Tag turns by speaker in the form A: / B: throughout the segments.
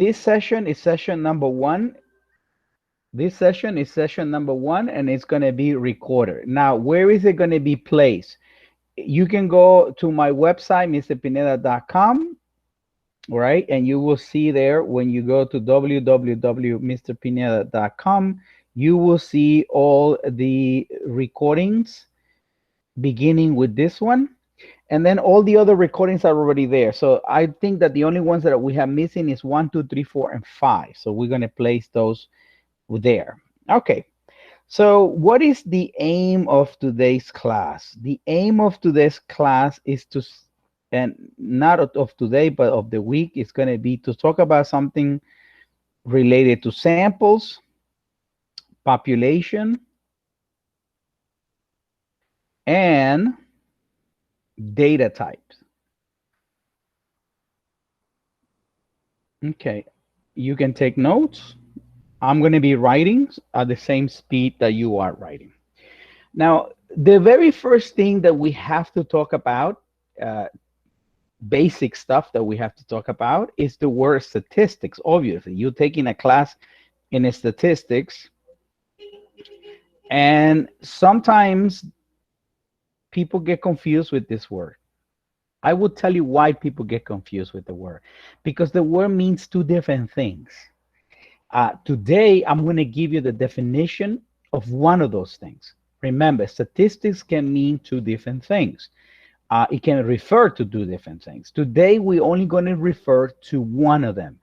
A: This session is session number one. This session is session number one, and it's going to be recorded. Now, where is it going to be placed? You can go to my website, mrpineda.com, right? And you will see there when you go to www.mrpineda.com, you will see all the recordings beginning with this one. And then all the other recordings are already there. So I think that the only ones that we have missing is 1, 2, 3, 4, and 5. So we're going to place those there. Okay. So what is the aim of today's class? The aim of today's class is to, and not of today, but of the week, is going to be to talk about something related to samples, population, and data types. Okay. You can take notes. I'm going to be writing at the same speed that you are writing. Now, the very first thing that we have to talk about, basic stuff that we have to talk about, is the word statistics. Obviously, you're taking a class in statistics, and sometimes people get confused with this word. I will tell you why people get confused with the word, because the word means two different things. Today, I'm going to give you the definition of one of those things. Remember, statistics can mean two different things. It can refer to two different things. Today, we're only going to refer to one of them.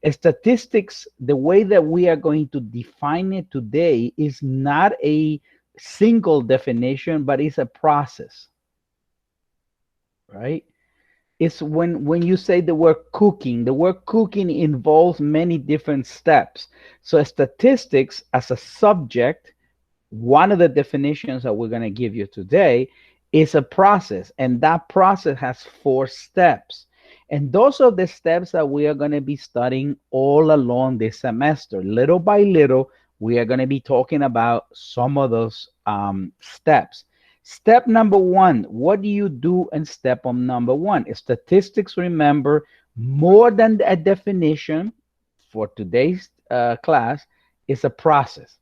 A: Statistics, the way that we are going to define it today, is not a single definition, but it's a process, right? It's when you say the word cooking involves many different steps. So statistics as a subject, one of the definitions that we're going to give you today, is a process, and that process has 4 steps. And those are the steps that we are going to be studying all along this semester. Little by little, we are going to be talking about some of those steps. Step number 1, what do you do in step number 1? Statistics, remember, more than a definition for today's class, is a process.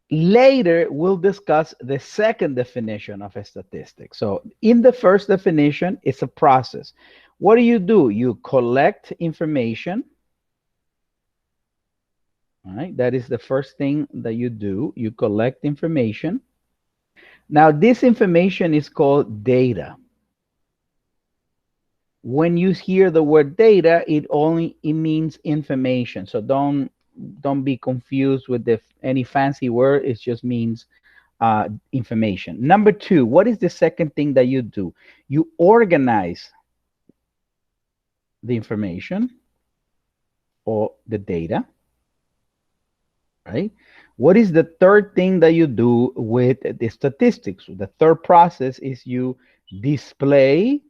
A: Later, we'll discuss the second definition of a statistic. So in the first definition, it's a process. What do? You collect information. All right, that is the first thing that you do. You collect information. Now, this information is called data. When you hear the word data, it means information. So don't be confused with any fancy word. It just means information. Number 2, what is the second thing that you do? You organize the information or the data, right? What is the third thing that you do with the statistics? The third process is you display,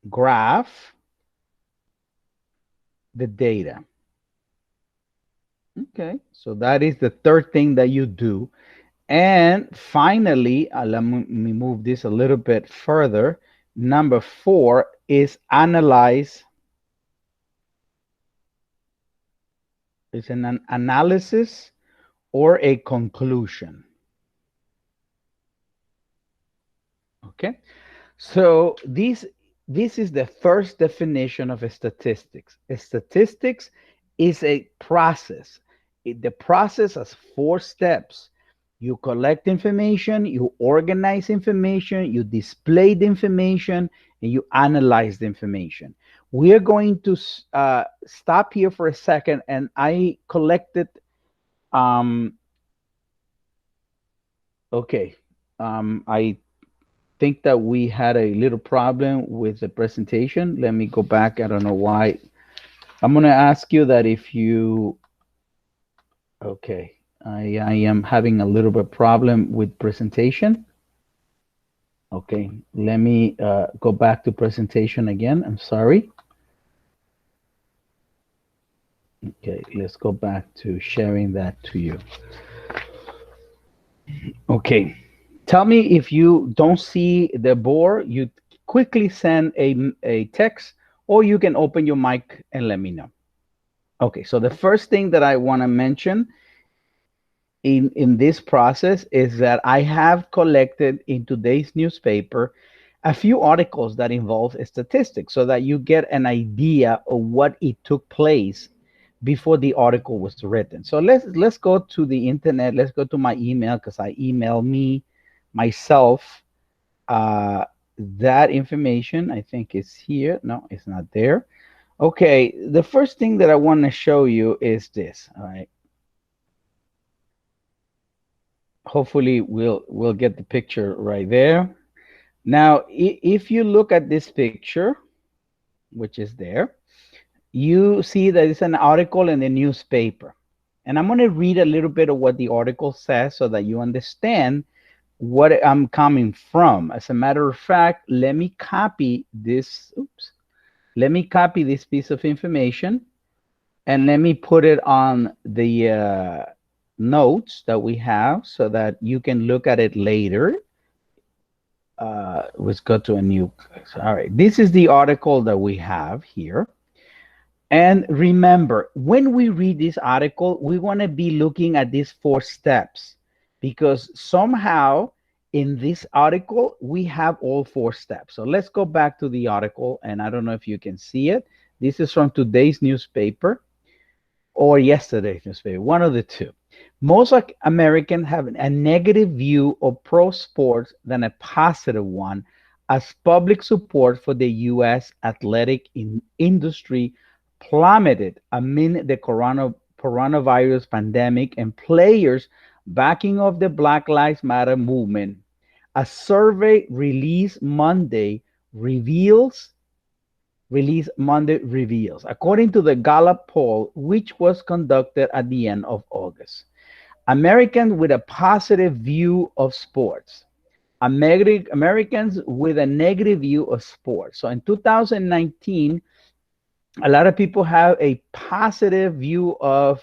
A: graph the data. Okay, so that is the third thing that you do. And finally, let me move this a little bit further. Number 4 is analyze. It's an analysis or a conclusion. Okay, so this is the first definition of a statistics. Statistics is a process. The process has 4 steps. You collect information, you organize information, you display the information, and you analyze the information. We are going to stop here for a second, and I collected, okay, I think that we had a little problem with the presentation. Let me go back. I don't know why. I'm going to ask you that if you, okay, I am having a little bit problem with presentation. Okay, let me go back to presentation again. I'm sorry. Okay, let's go back to sharing that to you. Okay, tell me if you don't see the board. You quickly send a text, or you can open your mic and let me know. Okay, so the first thing that I want to mention in this process is that I have collected in today's newspaper a few articles that involve statistics so that you get an idea of what it took place before the article was written. So let's go to the internet. Let's go to my email because I email me myself uh, that information. I think it's here. No, it's not there. Okay, the first thing that I want to show you is this. All right. Hopefully we'll get the picture right there. Now, if you look at this picture, which is there, you see that it's an article in the newspaper. And I'm going to read a little bit of what the article says so that you understand what I'm coming from. As a matter of fact, let me copy this. Oops. Let me copy this piece of information and let me put it on the notes that we have so that you can look at it later. Let's go to a new place. All right, this is the article that we have here. And remember, when we read this article, we want to be looking at these 4 steps because somehow in this article, we have all 4 steps. So let's go back to the article, and I don't know if you can see it. This is from today's newspaper or yesterday's newspaper, one of the two. Most Americans have a negative view of pro sports than a positive one, as public support for the U.S. athletic industry plummeted amid the coronavirus pandemic and players backing off the Black Lives Matter movement. A survey reveals, according to the Gallup poll, which was conducted at the end of August. Americans with a positive view of sports. Americans with a negative view of sports. So in 2019, a lot of people have a positive view of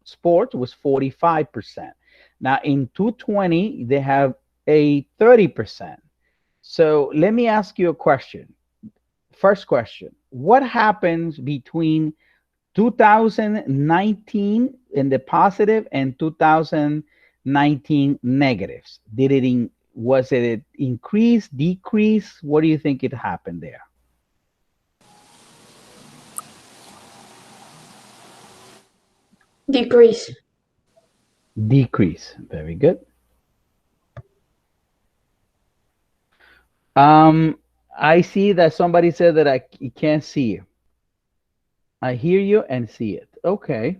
A: sports, was 45%. Now in 2020, they have a 30%. So let me ask you a question. First question, what happens between 2019 in the positive and 2019 negatives? Was it increase, decrease? What do you think it happened there?
B: Decrease.
A: Decrease. Very good. I see that somebody said that I can't see you. I hear you and see it. Okay.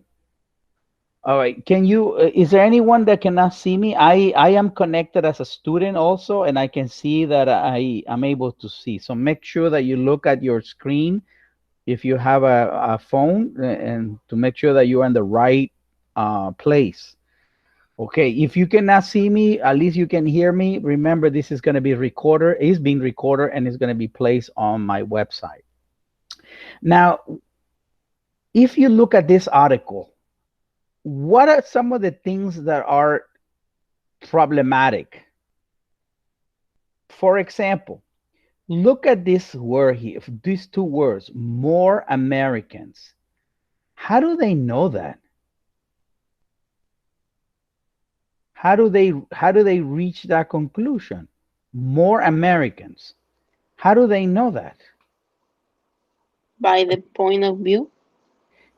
A: All right. Can you, is there anyone that cannot see me? I am connected as a student also, and I can see that I am able to see. So make sure that you look at your screen if you have a phone and to make sure that you're in the right place. Okay. If you cannot see me, at least you can hear me. Remember, this is going to be recorded, is being recorded, and is going to be placed on my website. Now, if you look at this article, what are some of the things that are problematic? For example, look at this word here, these 2 words, more Americans. How do they know that? How do they reach that conclusion? More Americans. How do they know that?
B: By the point of view.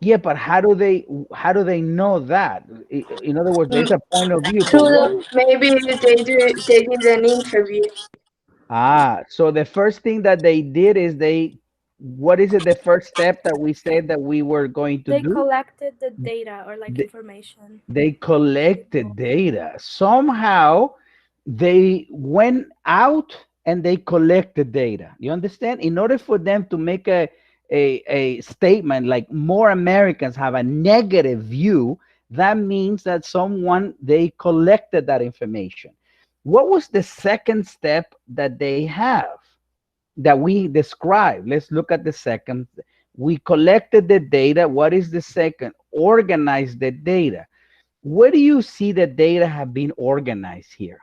A: Yeah, but how do they know that? In other words, there's a point of view, but what?
B: Maybe they did an interview.
A: So the first thing that they did is what is it, the first step that we said that we were going to
C: They
A: do?
C: collected the data or like
A: They,
C: information.
A: they collected data. Somehow they went out and they collected data. You understand? In order for them to make a statement like more Americans have a negative view, that means that they collected that information. What was the second step that they have that we described? Let's look at the second. We collected the data. What is the second? Organize the data. Where do you see the data have been organized here?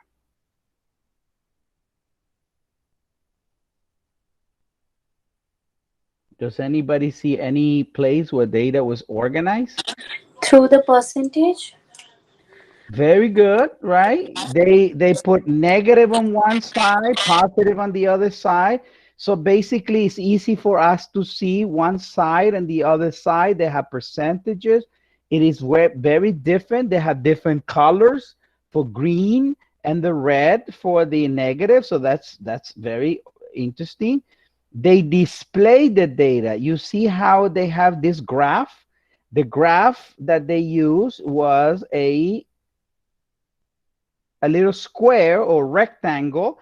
A: Does anybody see any place where data was organized?
D: Through the percentage?
A: Very good, right? They put negative on one side, positive on the other side. So basically, it's easy for us to see one side and the other side. They have percentages. It is very different. They have different colors for green and the red for the negative. So that's very interesting. They display the data. You see how they have this graph? The graph that they use was a little square or rectangle,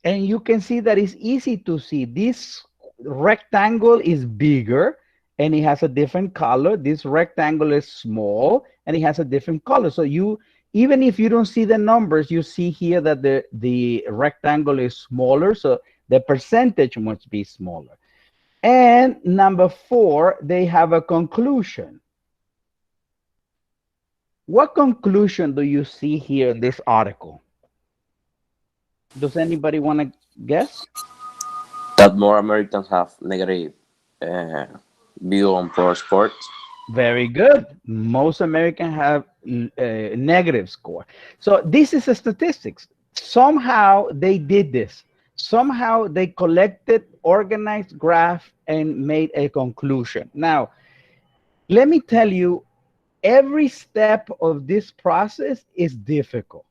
A: and you can see that it's easy to see. This rectangle is bigger and it has a different color. This rectangle is small and it has a different color. So you, even if you don't see the numbers, you see here that the rectangle is smaller, so the percentage must be smaller. And number 4, they have a conclusion. What conclusion do you see here in this article? Does anybody want to guess?
E: That more Americans have negative uh, view on pro sports.
A: Very good. Most Americans have negative score. So this is a statistics. Somehow they did this. Somehow they collected, organized graph, and made a conclusion. Now, let me tell you, every step of this process is difficult.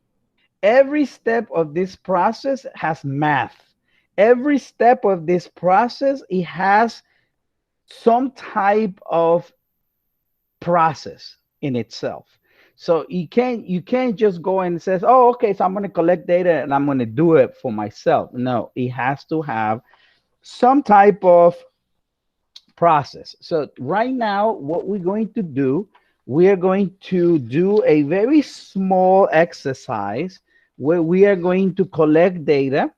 A: Every step of this process has math. Every step of this process, it has some type of process in itself. So you can't just go and says, oh, okay, so I'm going to collect data and I'm going to do it for myself. No, it has to have some type of process. So right now, what we're going to do, we are going to do a very small exercise where we are going to collect data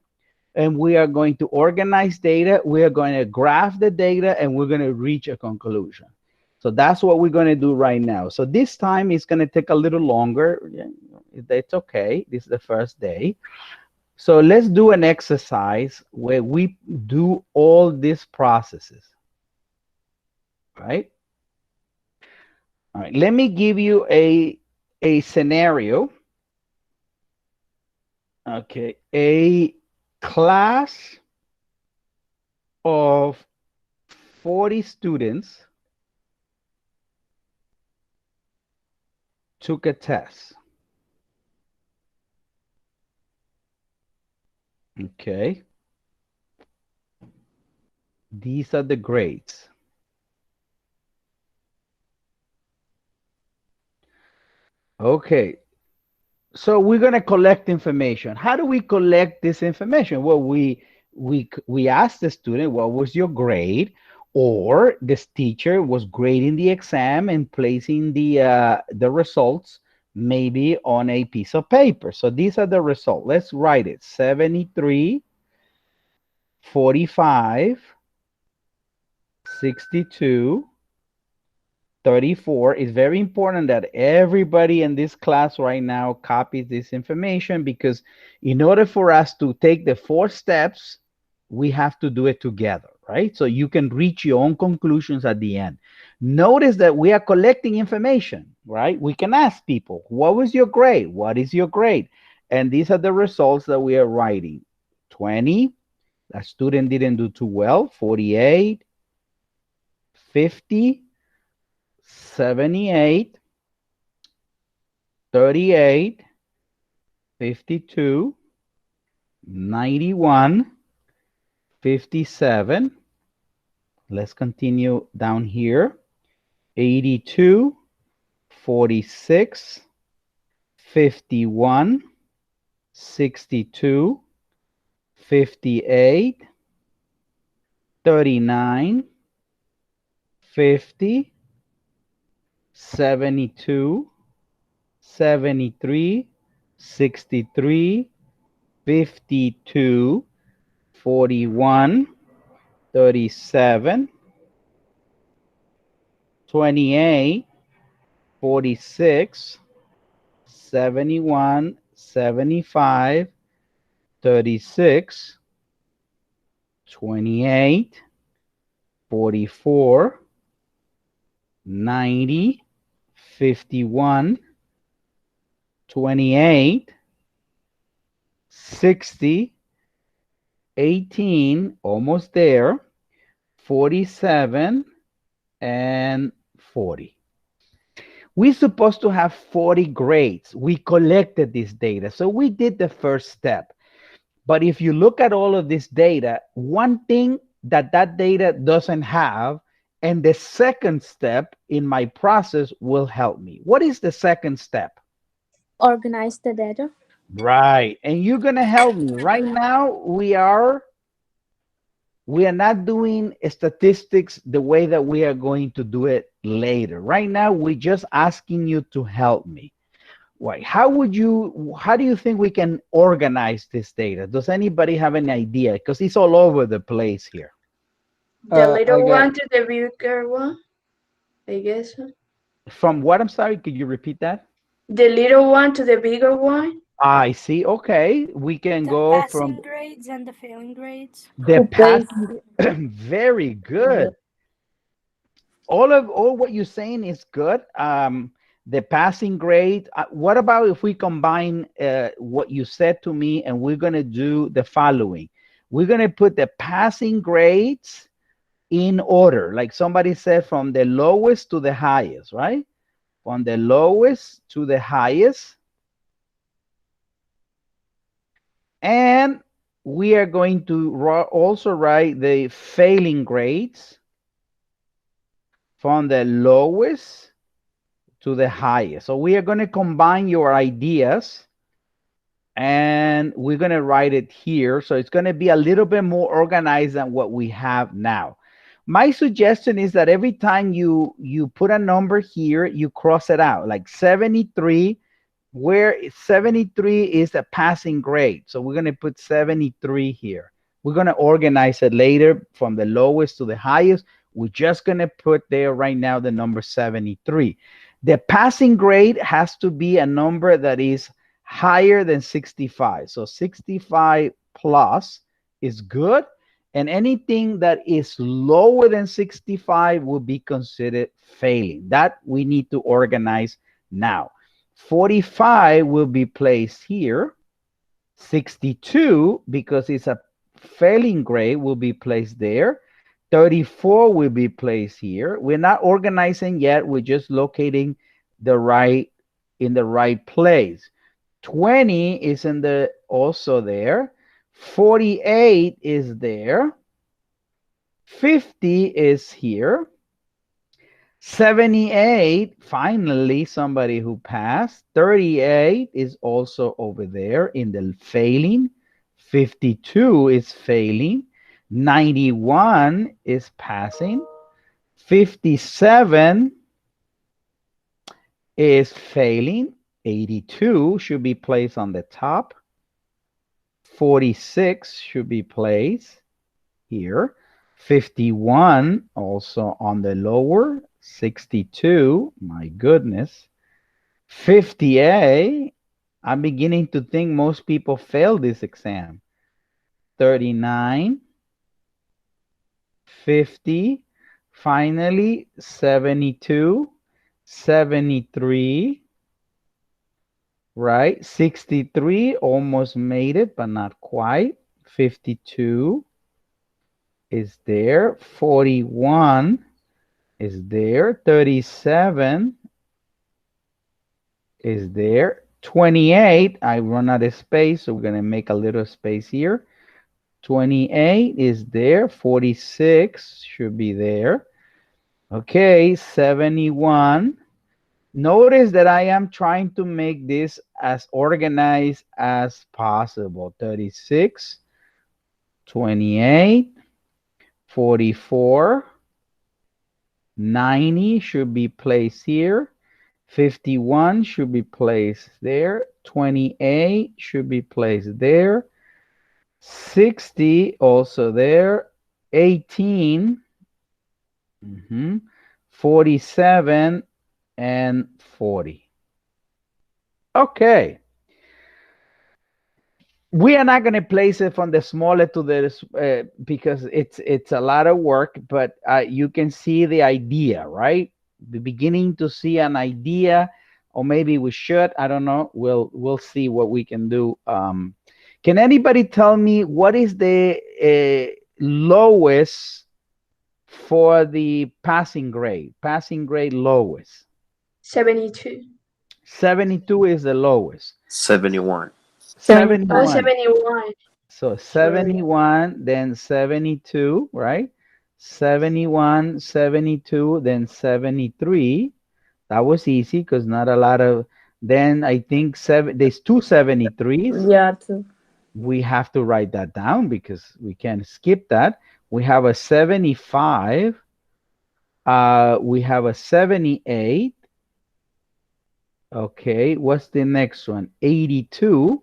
A: and we are going to organize data. We are going to graph the data and we're going to reach a conclusion. So that's what we're going to do right now. So this time is going to take a little longer. Yeah, it's okay. This is the first day. So let's do an exercise where we do all these processes, right? All right, let me give you a scenario. Okay, a class of 40 students took a test. Okay, these are the grades. Okay, so we're going to collect information. How do we collect this information? Well, we ask the student, what was your grade? Or this teacher was grading the exam and placing the results maybe on a piece of paper. So these are the results. Let's write it. 73, 45, 62, 34. Is very important that everybody in this class right now copies this information, because in order for us to take the 4 steps, we have to do it together, right? So you can reach your own conclusions at the end. Notice that we are collecting information, right? We can ask people, what was your grade? What is your grade? And these are the results that we are writing. 20, that student didn't do too well. 48, 50, 78, 38, 52, 91, 57. Let's continue down here. 82, 46, 51, 62, 58, 39, 50, 72, 73, 63, 52, 41, 37, 28, 46, 71, 75, 36, 28, 44, 90, 51, 28, 60, 18, almost there, 47, and 40. We're supposed to have 40 grades. We collected this data. So we did the first step. But if you look at all of this data, one thing that that data doesn't have, and the second step in my process will help me. What is the second step?
C: Organize the data.
A: Right. And you're going to help me. Right now, we are not doing statistics the way that we are going to do it later. Right now, we're just asking you to help me. Why? How do you think we can organize this data? Does anybody have an idea? Because it's all over the place here.
F: The
A: I
F: little
A: got
F: one to the bigger one, I guess.
A: from what? I'm sorry, could you repeat that?
F: The little one to the bigger one.
A: I see. Okay, we can
C: The
A: go
C: passing
A: from
C: grades and the failing grades.
A: the
D: Who
A: past.
D: plays?
A: Very good. All what you're saying is good. The passing grade. What about if we combine what you said to me, and we're gonna do the following? We're gonna put the passing grades in order, like somebody said, from the lowest to the highest, right? From the lowest to the highest. And we are going to also write the failing grades from the lowest to the highest. So we are going to combine your ideas and we're going to write it here. So it's going to be a little bit more organized than what we have now. My suggestion is that every time you put a number here, you cross it out, like 73, where 73 is a passing grade. So we're going to put 73 here. We're going to organize it later from the lowest to the highest. We're just going to put there right now the number 73. The passing grade has to be a number that is higher than 65. So 65 plus is good. And anything that is lower than 65 will be considered failing. That we need to organize now. 45 will be placed here. 62, because it's a failing grade, will be placed there. 34 will be placed here. We're not organizing yet. We're just locating in the right place. 20 is also there. 48 is there. 50 is here. 78, finally, somebody who passed. 38 is also over there in the failing. 52 is failing. 91 is passing. 57 is failing. 82 should be placed on the top. 46 should be placed here. 51 also on the lower. 62, my goodness. 50A, I'm beginning to think most people fail this exam. 39, 50, finally 72, 73, right? 63 almost made it, but not quite. 52 is there. 41 is there. 37 is there. 28, I run out of space, so we're going to make a little space here. 28 is there. 46 should be there. Okay, 71. Notice that I am trying to make this as organized as possible. 36, 28, 44, 90 should be placed here. 51 should be placed there. 28 should be placed there. 60 also there. 18, 47, and 40. Okay. We are not going to place it from the smaller to the because it's a lot of work, but you can see the idea, right? The beginning to see an idea, or maybe we should. I don't know. We'll see what we can do. Can anybody tell me what is the lowest for the passing grade? Passing grade lowest.
F: 72.
A: 72 is the lowest.
E: 71.
F: 71.
A: 71.
F: 71.
A: So
F: Sorry.
A: 71, then 72, right? 71, 72, then 73. That was easy because not a lot of, then I think there's two 73s.
C: Yeah, too.
A: We have to write that down because we can't skip that. We have a 75. We have a 78. Okay, what's the next one? 82.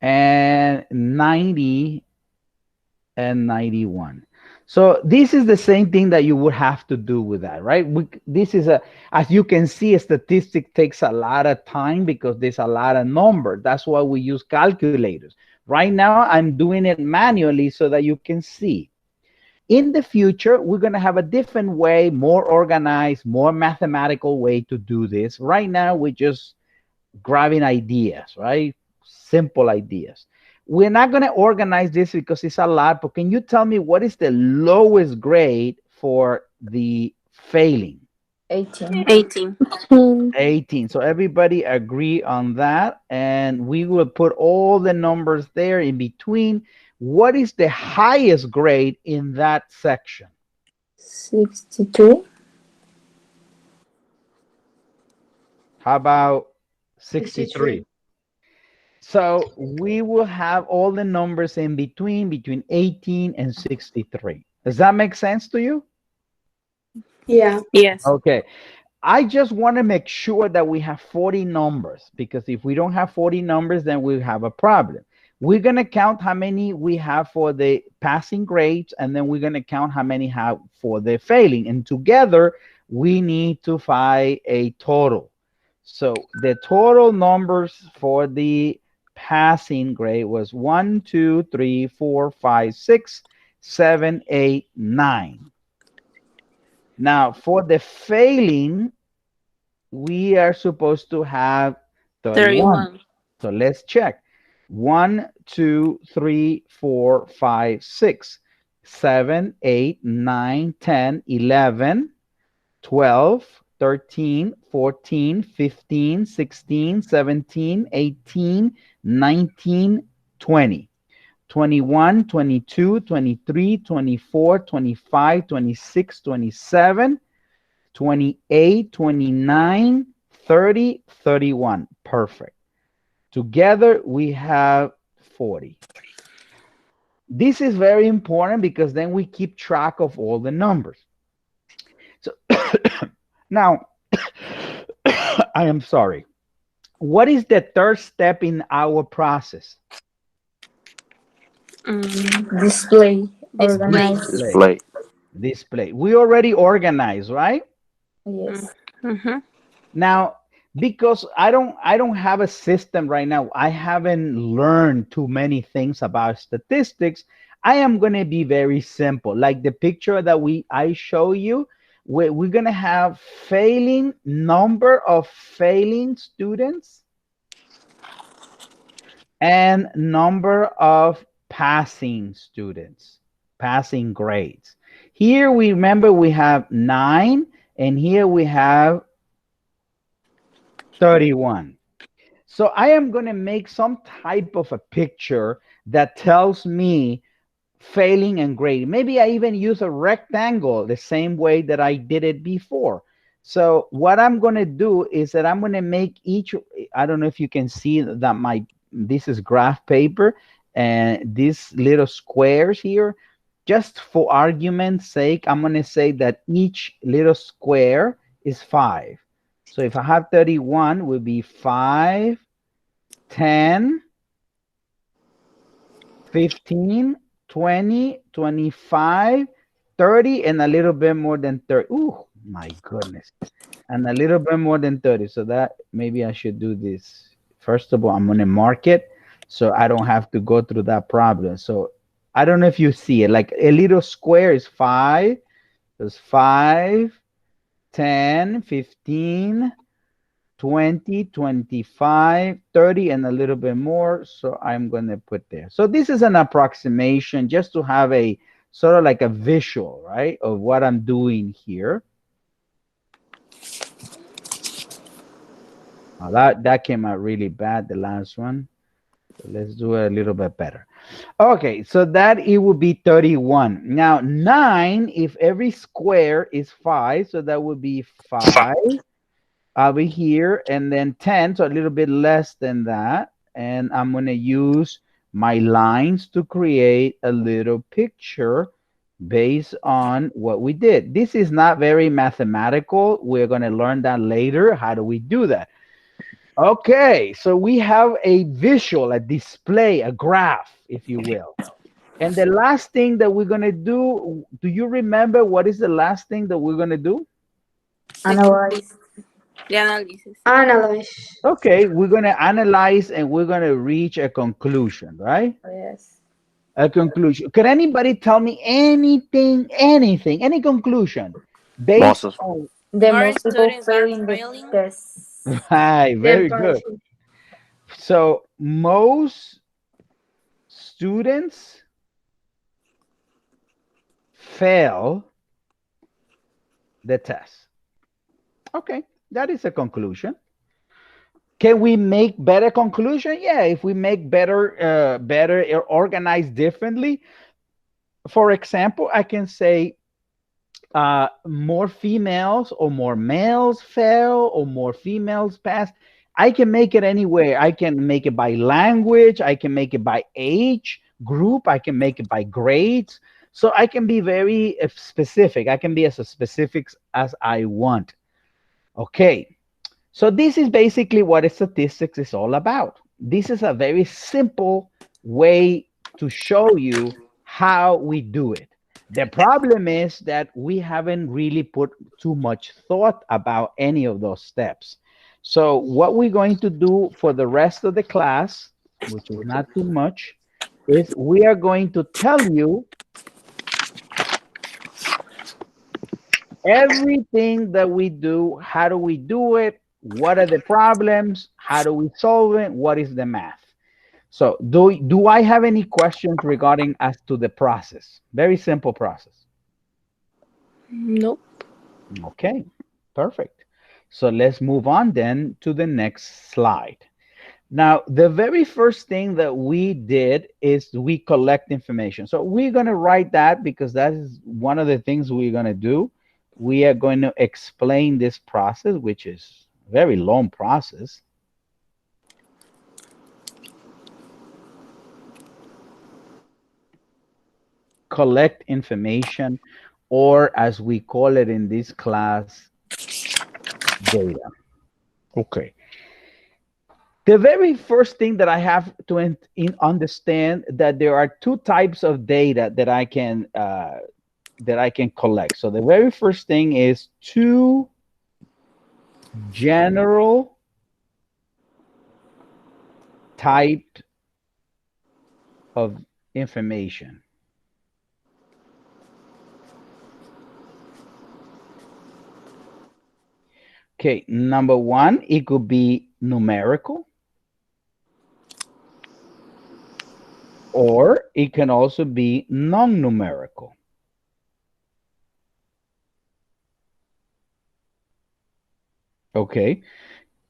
A: And 90 and 91. So this is the same thing that you would have to do with that, right? This is as you can see, a statistic takes a lot of time because there's a lot of numbers. That's why we use calculators. Right now, I'm doing it manually so that you can see. In the future, we're going to have a different way, more organized, more mathematical way to do this. Right now, we're just grabbing ideas, right? Simple ideas. We're not going to organize this because it's a lot, but can you tell me what is the lowest grade for the failing?
C: 18.
D: 18.
A: 18. So everybody agree on that, and we will put all the numbers there in between. What is the highest grade in that section?
C: 62.
A: How about 63?
F: 63.
A: So we will have all the numbers in between 18 and 63. Does that make sense to you?
F: Yeah.
D: Yes.
A: Okay. I just want to make sure that we have 40 numbers, because if we don't have 40 numbers, then we have a problem. We're going to count how many we have for the passing grades, and then we're going to count how many have for the failing. And together, we need to find a total. So the total numbers for the passing grade was 1, 2, 3, 4, 5, 6, 7, 8, 9. Now, for the failing, we are supposed to have 31.
D: 31.
A: So let's check. 1, 2, 3, 4, 5, 6, 7, 8, 9, 10, 11, 12, 13, 14, 15, 16, 17, 18, 19, 20. 21, 22, 23, 24, 25, 26, 27, 28, 29, 30, 31. Perfect. Together we have 40. This is very important because then we keep track of all the numbers. So now, I am sorry. What is the third step in our process?
C: Display. Organize.
A: Display. We already organized, right?
C: Yes.
D: Mm-hmm.
A: Now, because I don't have a system right now, I haven't learned too many things about statistics. I am going to be very simple. Like the picture that I show you, we're going to have number of failing students and number of passing students, passing grades. Here we remember we have 9, and here we have 31. So I am going to make some type of a picture that tells me failing and grading. Maybe I even use a rectangle the same way that I did it before. So what I'm going to do is that I'm going to make each, I don't know if you can see that this is graph paper, and these little squares here, just for argument's sake, I'm going to say that each little square is 5. So if I have 31, will be 5, 10, 15, 20, 25, 30, and a little bit more than 30. Oh, my goodness. And a little bit more than 30. So that maybe I should do this First of all, I'm going to mark it so I don't have to go through that problem. So I don't know if you see it. Like a little square is 5. There's 5, 10, 15, 20, 25, 30, and a little bit more. So I'm going to put there. So this is an approximation just to have a sort of like a visual, right, of what I'm doing here. Now that came out really bad, the last one. So let's do it a little bit better. Okay, so that it would be 31. Now 9, if every square is 5, so that would be 5 over here, and then 10, so a little bit less than that. And I'm going to use my lines to create a little picture based on what we did. This is not very mathematical. We're going to learn that later. How do we do that? Okay, so we have a visual, a display, a graph, if you will. And the last thing that we're going to do you remember what is the last thing that we're going to do?
C: Analyze.
B: The analysis.
F: Analyze.
A: Okay, we're going to analyze and we're going to reach a conclusion, right?
C: Yes.
A: A conclusion. Can anybody tell me anything, any conclusion based
E: Most
A: on?
C: The
B: More
C: most people
B: students are
C: failing the
B: failing.
C: test.
A: Right, very good.
F: 10%.
A: So most students fail the test. Okay, that is a conclusion. Can we make better conclusion? Yeah, if we make better or organized differently. For example, I can say more females or more males fail or more females pass. I can make it anywhere. I can make it by language. I can make it by age group. I can make it by grades. So I can be very specific. I can be as specific as I want. Okay. So this is basically what statistics is all about. This is a very simple way to show you how we do it. The problem is that we haven't really put too much thought about any of those steps. So what we're going to do for the rest of the class, which is not too much, is we are going to tell you everything that we do. How do we do it? What are the problems? How do we solve it? What is the math? So do I have any questions regarding as to the process? Very simple process.
B: Nope.
A: Okay, perfect. So let's move on then to the next slide. Now, the very first thing that we did is we collect information. So we're going to write that because that is one of the things we're going to do. We are going to explain this process, which is a very long process. Collect information, or as we call it in this class, data. Okay. The very first thing that I have to understand that there are two types of data that I can collect. So the very first thing is two general type of information. Okay, number one, it could be numerical, or it can also be non-numerical. Okay,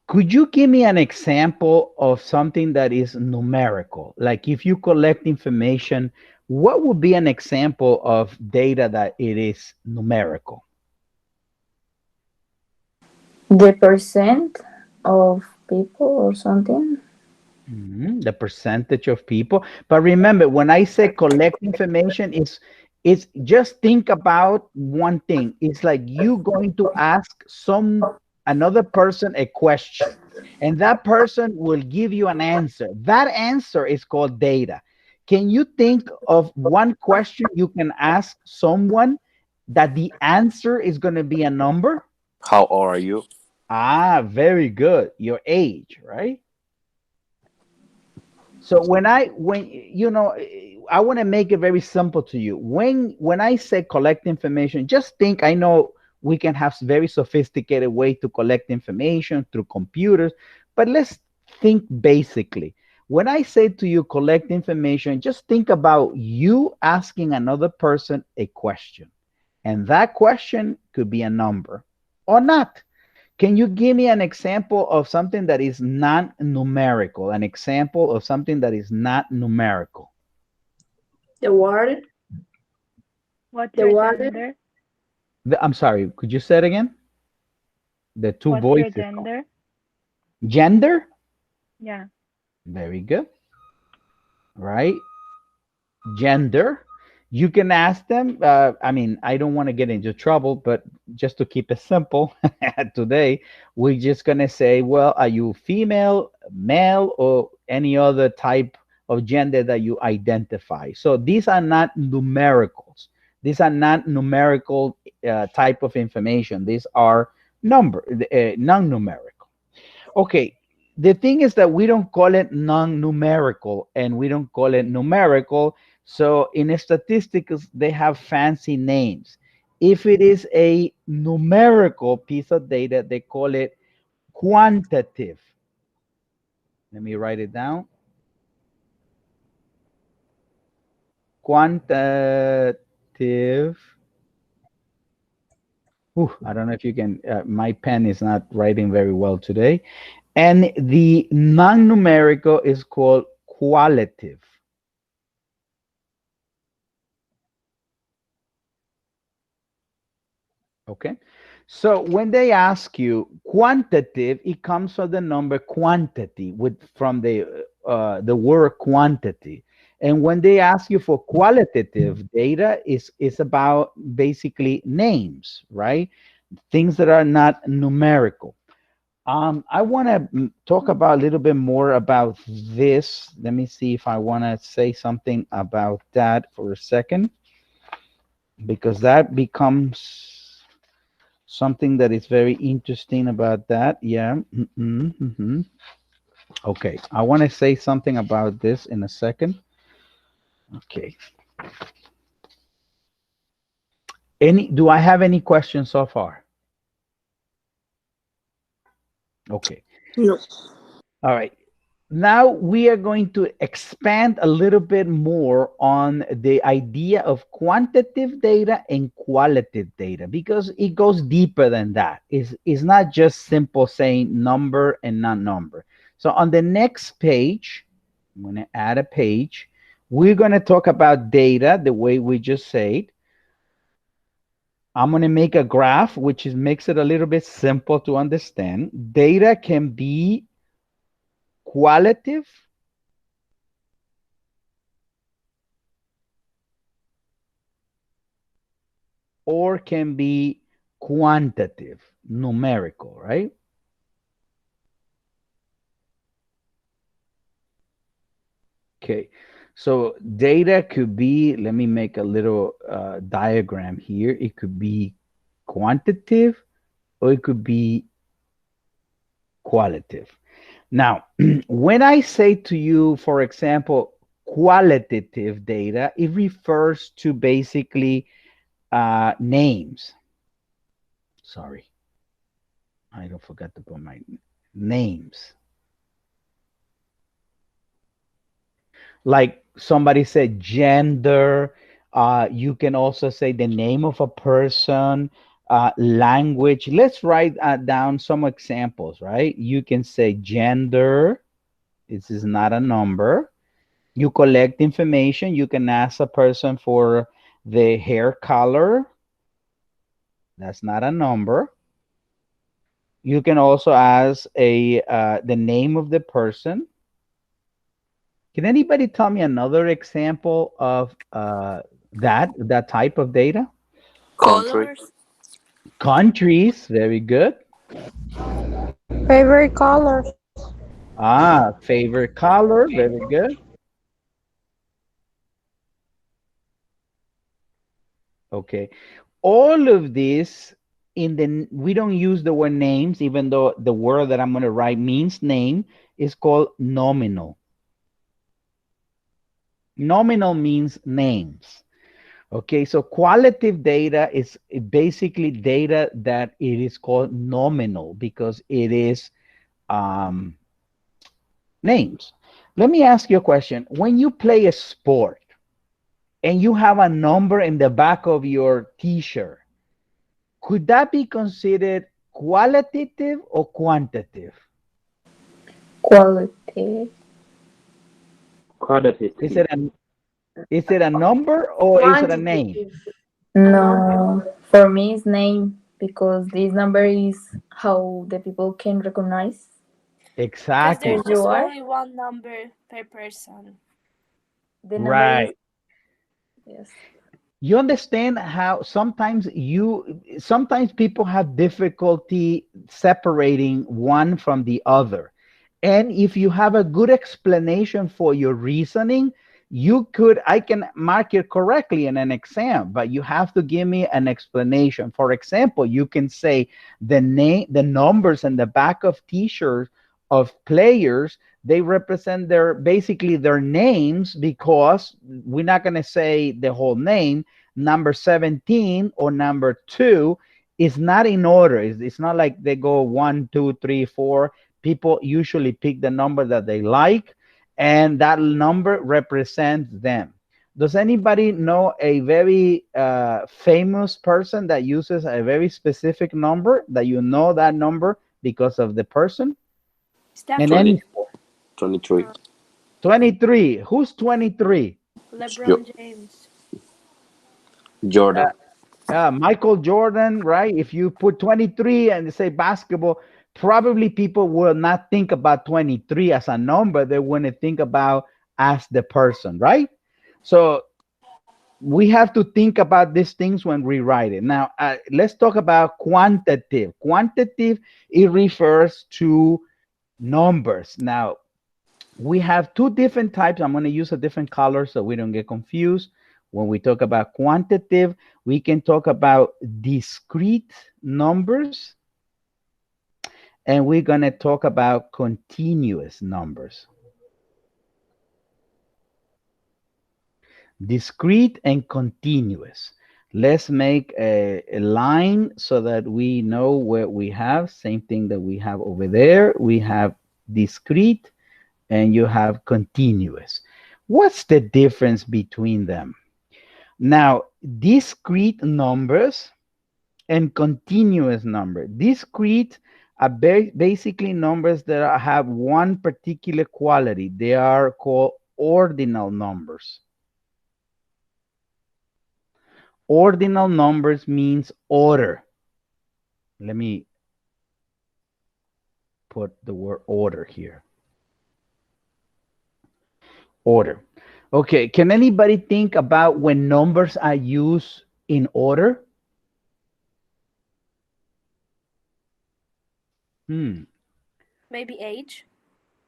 A: could you give me an example of something that is numerical? Like if you collect information, what would be an example of data that it is numerical?
C: The percent of people or something.
A: The percentage of people. But remember, when I say collect information, it's just think about one thing. It's like you going to ask another person a question, and that person will give you an answer. That answer is called data. Can you think of one question you can ask someone that the answer is going to be a number?
E: How old are you?
A: Ah, very good. Your age, right? So when you know, I want to make it very simple to you. When I say collect information, just think. I know we can have very sophisticated way to collect information through computers, but let's think basically. When I say to you collect information, just think about you asking another person a question, and that question could be a number or not. Can you give me an example of something that is non-numerical? An example of something that is not numerical.
F: The word.
G: What's
F: The
G: your
F: word.
G: gender?
A: I'm sorry, could you say it again? The two
G: What's your
A: voices.
G: gender?
A: Gender?
G: Yeah.
A: Very good. Right? Gender. You can ask them. I mean, I don't want to get into trouble, but just to keep it simple, today, we're just going to say, well, are you female, male, or any other type of gender that you identify? So these are not numericals. These are not numerical type of information. These are non-numerical. Okay, the thing is that we don't call it non-numerical and we don't call it numerical. So in statistics, they have fancy names. If it is a numerical piece of data, they call it quantitative. Let me write it down. Quantitative. I don't know if you can, my pen is not writing very well today. And the non-numerical is called qualitative. Okay. So when they ask you quantitative, it comes from the number quantity from the word quantity. And when they ask you for qualitative data, is about basically names, right? Things that are not numerical. I want to talk about a little bit more about this. Let me see if I want to say something about that for a second, because that becomes something that is very interesting about that. Yeah. Okay. I want to say something about this in a second. Okay. Do I have any questions so far? Okay.
D: No.
A: All right. Now we are going to expand a little bit more on the idea of quantitative data and qualitative data, because it goes deeper than that. It's not just simple saying number and not number. So on the next page, I'm going to add a page. We're going to talk about data the way we just said. I'm going to make a graph, which makes it a little bit simple to understand. Data can be qualitative or can be quantitative, numerical, right? Okay, so data could be, let me make a little diagram here. It could be quantitative or it could be qualitative. Now, when I say to you, for example, qualitative data, it refers to basically names. Sorry, I don't forget to put my names. Like somebody said, gender. You can also say the name of a person, language. Let's write down some examples, right? You can say gender. This is not a number. You collect information. You can ask a person for the hair color. That's not a number. You can also ask the name of the person. Can anybody tell me another example of that type of data?
E: Country.
D: Colors.
A: Countries, very good.
H: Favorite color.
A: Favorite color, very good. Okay. All of this we don't use the word names, even though the word that I'm going to write means name, is called nominal. Nominal means names. Okay, so qualitative data is basically data that it is called nominal because it is um, names. Let me ask you a question. When you play a sport and you have a number in the back of your t-shirt, could that be considered qualitative or quantitative?
C: Quality.
A: Is
H: Qualitative.
A: it a number or is it a name?
F: Quantitative. A number.
C: No, for me it's name because this number is how the people can recognize
D: Because
A: Exactly.
D: there's
C: who you
D: just
C: are.
D: only one number per person.
C: The number is
A: Right.
C: yes.
A: You understand how sometimes people have difficulty separating one from the other. And if you have a good explanation for your reasoning, I can mark it correctly in an exam, but you have to give me an explanation. For example, you can say the numbers in the back of t-shirts of players, they represent basically their names, because we're not going to say the whole name. Number 17 or number 2 is not in order. It's not like they go 1, 2, 3, 4. People usually pick the number that they like, and that number represents them. Does anybody know a very famous person that uses a very specific number, that you know that number because of the person?
D: Is that
A: And
D: for
E: 20,
A: any
E: 23.
A: 23. Who's 23?
D: LeBron James?
E: Jordan.
A: Michael Jordan, right? If you put 23 and say basketball, probably people will not think about 23 as a number. They want to think about as the person, right? So we have to think about these things when we write it. Now, let's talk about quantitative. Quantitative, it refers to numbers. Now, we have two different types. I'm going to use a different color so we don't get confused. When we talk about quantitative, we can talk about discrete numbers, and we're going to talk about continuous numbers. Discrete and continuous. Let's make a line so that we know where we have. Same thing that we have over there. We have discrete and you have continuous. What's the difference between them? Now, discrete numbers and continuous number. Discrete are basically numbers that have one particular quality. They are called ordinal numbers. Ordinal numbers means order. Let me put the word order here. Order. Okay, can anybody think about when numbers are used in order?
D: Maybe age?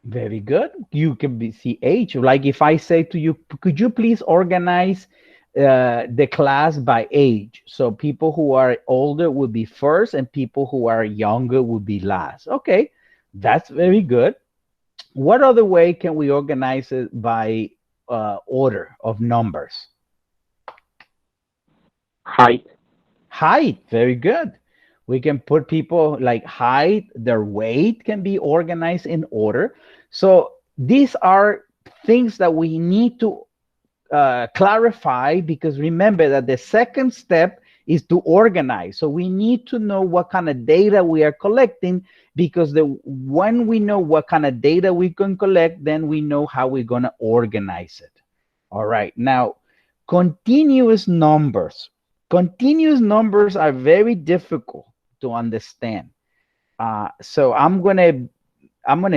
A: Very good. You can see age. Like if I say to you, could you please organize the class by age? So people who are older would be first and people who are younger would be last. Okay, that's very good. What other way can we organize it by order of numbers?
H: Height.
A: Height, very good. We can put people like height, their weight can be organized in order. So these are things that we need to clarify, because remember that the second step is to organize. So we need to know what kind of data we are collecting, because when we know what kind of data we can collect, then we know how we're going to organize it. All right. Now, continuous numbers. Continuous numbers are very difficult to understand. So I'm gonna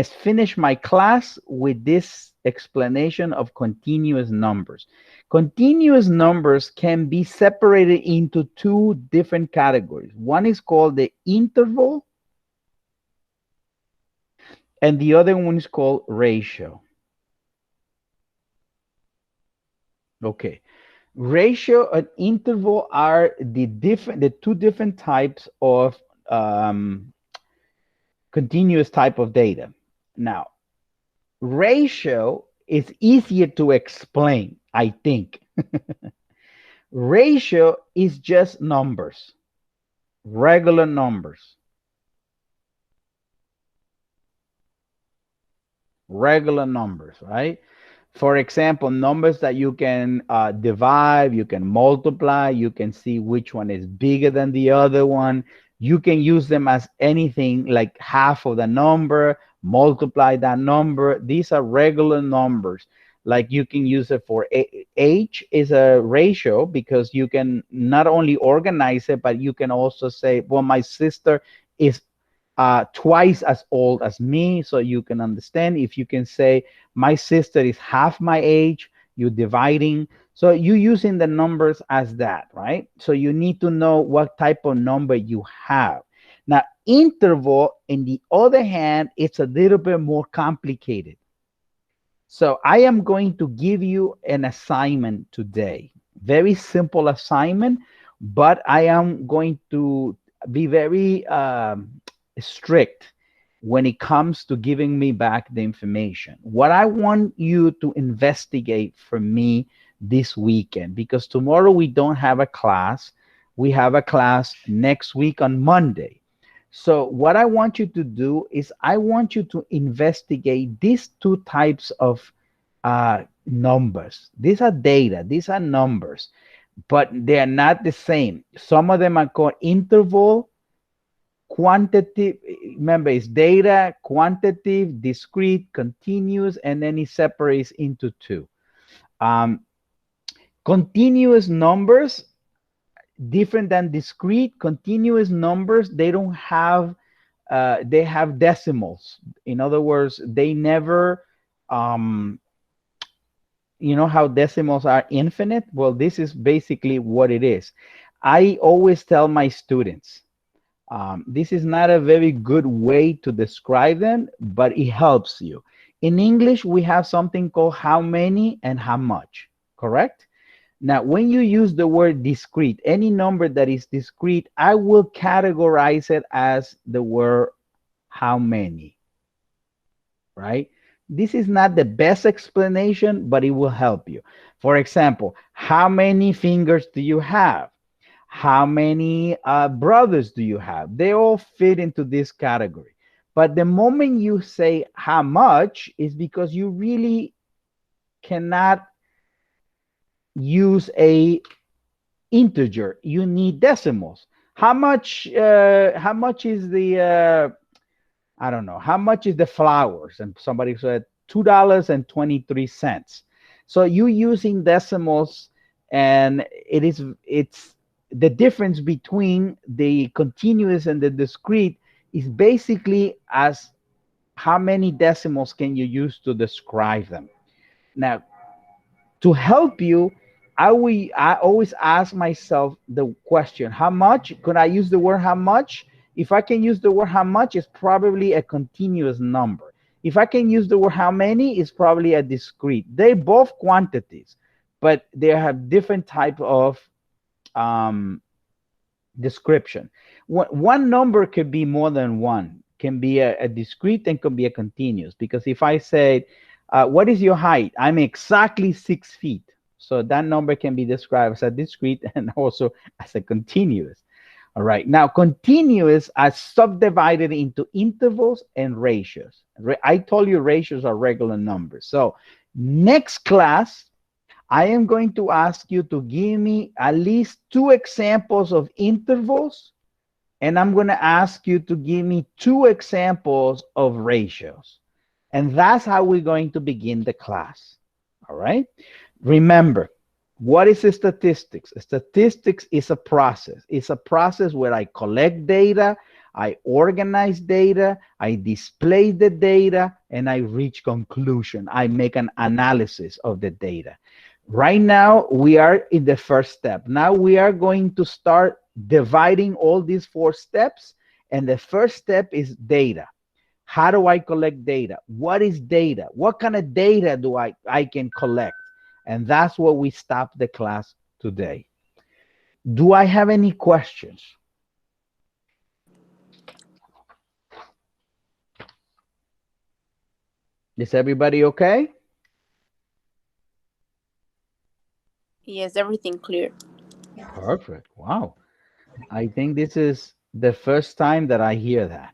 A: finish my class with this explanation of continuous numbers. Continuous numbers can be separated into two different categories. One is called the interval, and the other one is called ratio. Okay. Ratio and interval are the two different types of continuous type of data. Now, ratio it's easier to explain, I think. Ratio is just numbers, regular numbers. Regular numbers, right? For example, numbers that you can divide, you can multiply, you can see which one is bigger than the other one. You can use them as anything like half of the number, multiply that number. These are regular numbers. Like you can use it for age is a ratio because you can not only organize it, but you can also say, well, my sister is twice as old as me, so you can understand. If you can say my sister is half my age, you're dividing, so you using the numbers as that, right? So you need to know what type of number you have. Now interval, in the other hand, it's a little bit more complicated. So I am going to give you an assignment today, very simple assignment, but I am going to be very strict when it comes to giving me back the information. What I want you to investigate for me this weekend, because tomorrow we don't have a class. We have a class next week on Monday. So what I want you to do is I want you to investigate these two types of numbers. These are data, these are numbers, but they are not the same. Some of them are called interval, quantitative. Remember, it's data, quantitative, discrete, continuous, and then it separates into two. Um, Continuous numbers, different than discrete. Continuous numbers, they don't have, they have decimals. In other words, they never, you know how decimals are infinite? Well, this is basically what it is. I always tell my students, this is not a very good way to describe them, but it helps you. In English, we have something called how many and how much, correct? Now, when you use the word discrete, any number that is discrete, I will categorize it as the word how many, right? This is not the best explanation, but it will help you. For example, how many fingers do you have? How many brothers do you have? They all fit into this category. But the moment you say how much is because you really cannot use a integer. You need decimals. How much? How much is the? I don't know. How much is the flowers? And somebody said $2.23. So you using decimals, and it's the difference between the continuous and the discrete is basically as how many decimals can you use to describe them. Now, to help you, I always ask myself the question, how much? Could I use the word how much? If I can use the word how much, it's probably a continuous number. If I can use the word how many, it's probably a discrete. They're both quantities, but they have different type of um, description. One number could be more than one, can be a discrete and can be a continuous. Because if I say, what is your height? I'm exactly 6 feet. So that number can be described as a discrete and also as a continuous. All right. Now, continuous are subdivided into intervals and ratios. I told you ratios are regular numbers. So next class, I am going to ask you to give me at least 2 examples of intervals, and I'm going to ask you to give me 2 examples of ratios. And that's how we're going to begin the class. All right. Remember, what is statistics? Statistics is a process. It's a process where I collect data, I organize data, I display the data, and I reach conclusion. I make an analysis of the data. Right now, we are in the first step. Now we are going to start dividing all these 4 steps. And the first step is data. How do I collect data? What is data? What kind of data do I can collect? And that's what we stop the class today. Do I have any questions? Is everybody okay?
B: Yes, everything clear.
A: Perfect. Wow. I think this is the first time that I hear that.